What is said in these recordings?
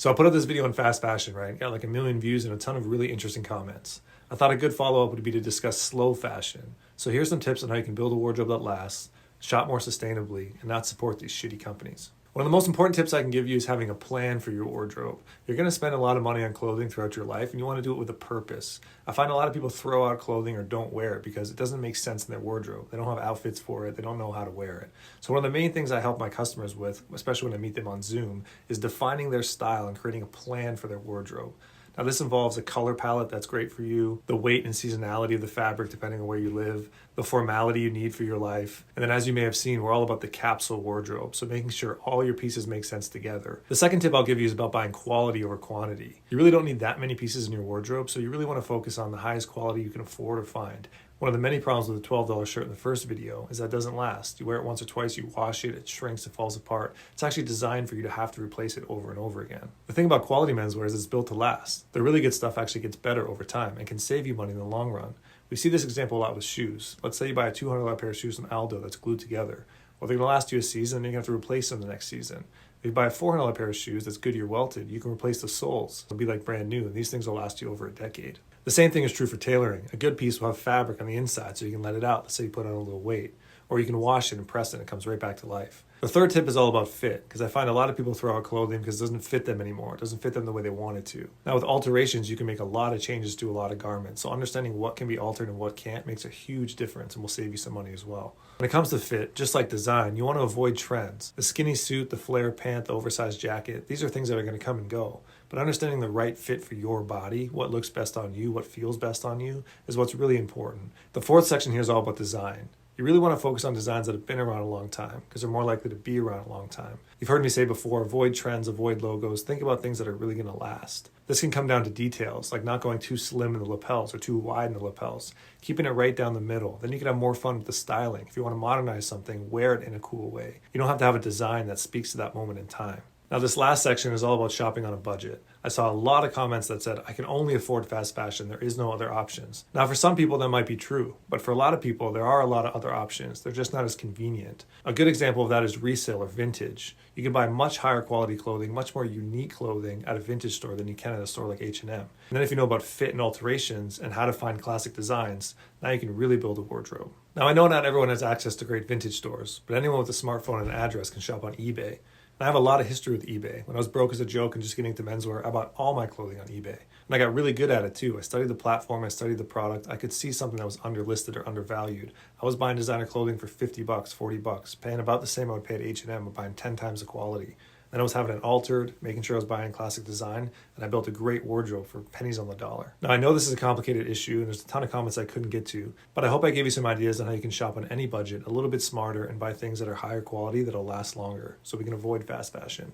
So I put up this video on fast fashion, right? Got like 1 million views and a ton of really interesting comments. I thought a good follow-up would be to discuss slow fashion. So here's some tips on how you can build a wardrobe that lasts, shop more sustainably, and not support these shitty companies. One of the most important tips I can give you is having a plan for your wardrobe. You're going to spend a lot of money on clothing throughout your life, and you want to do it with a purpose. I find a lot of people throw out clothing or don't wear it because it doesn't make sense in their wardrobe. They don't have outfits for it. They don't know how to wear it. So one of the main things I help my customers with, especially when I meet them on Zoom, is defining their style and creating a plan for their wardrobe. Now this involves a color palette that's great for you, the weight and seasonality of the fabric depending on where you live, the formality you need for your life. And then as you may have seen, we're all about the capsule wardrobe, so making sure all your pieces make sense together. The second tip I'll give you is about buying quality over quantity. You really don't need that many pieces in your wardrobe, so you really want to focus on the highest quality you can afford or find. One of the many problems with a $12 shirt in the first video is that it doesn't last. You wear it once or twice, you wash it, it shrinks, it falls apart. It's actually designed for you to have to replace it over and over again. The thing about quality menswear is it's built to last. The really good stuff actually gets better over time and can save you money in the long run. We see this example a lot with shoes. Let's say you buy a $200 pair of shoes from Aldo that's glued together. Well, they're going to last you a season, and you're going to have to replace them the next season. If you buy a $400 pair of shoes that's Goodyear welted, you can replace the soles. They'll be like brand new, and these things will last you over a decade. The same thing is true for tailoring. A good piece will have fabric on the inside so you can let it out. Let's say you put on a little weight. Or you can wash it and press it and it comes right back to life. The third tip is all about fit, because I find a lot of people throw out clothing because it doesn't fit them anymore. It doesn't fit them the way they want it to. Now with alterations, you can make a lot of changes to a lot of garments. So understanding what can be altered and what can't makes a huge difference and will save you some money as well. When it comes to fit, just like design, you want to avoid trends. The skinny suit, the flare pant, the oversized jacket, these are things that are going to come and go. But understanding the right fit for your body, what looks best on you, what feels best on you, is what's really important. The fourth section here is all about design. You really want to focus on designs that have been around a long time because they're more likely to be around a long time. You've heard me say before, avoid trends, avoid logos, think about things that are really going to last. This can come down to details, like not going too slim in the lapels or too wide in the lapels, keeping it right down the middle. Then you can have more fun with the styling. If you want to modernize something, wear it in a cool way. You don't have to have a design that speaks to that moment in time. Now this last section is all about shopping on a budget. I saw a lot of comments that said, I can only afford fast fashion, there is no other options. Now for some people that might be true, but for a lot of people there are a lot of other options. They're just not as convenient. A good example of that is resale or vintage. You can buy much higher quality clothing, much more unique clothing at a vintage store than you can at a store like H&M. And then if you know about fit and alterations and how to find classic designs, now you can really build a wardrobe. Now I know not everyone has access to great vintage stores, but anyone with a smartphone and an address can shop on eBay. I have a lot of history with eBay. When I was broke as a joke and just getting into menswear, I bought all my clothing on eBay. And I got really good at it too. I studied the platform, I studied the product. I could see something that was underlisted or undervalued. I was buying designer clothing for $50, $40, paying about the same I would pay at H&M, but buying 10 times the quality. Then I was having it altered, making sure I was buying classic design, and I built a great wardrobe for pennies on the dollar. Now I know this is a complicated issue and there's a ton of comments I couldn't get to, but I hope I gave you some ideas on how you can shop on any budget a little bit smarter and buy things that are higher quality that'll last longer so we can avoid fast fashion.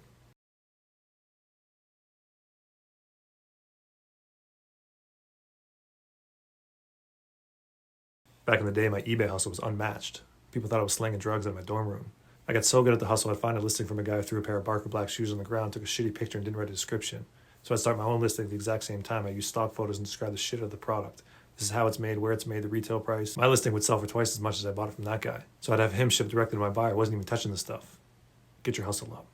Back in the day, my eBay hustle was unmatched. People thought I was slinging drugs in my dorm room. I got so good at the hustle, I'd find a listing from a guy who threw a pair of Barker black shoes on the ground, took a shitty picture and didn't write a description. So I'd start my own listing at the exact same time. I used stock photos and describe the shit out of the product. This is how it's made, where it's made, the retail price. My listing would sell for twice as much as I bought it from that guy. So I'd have him ship directly to my buyer. I wasn't even touching the stuff. Get your hustle up.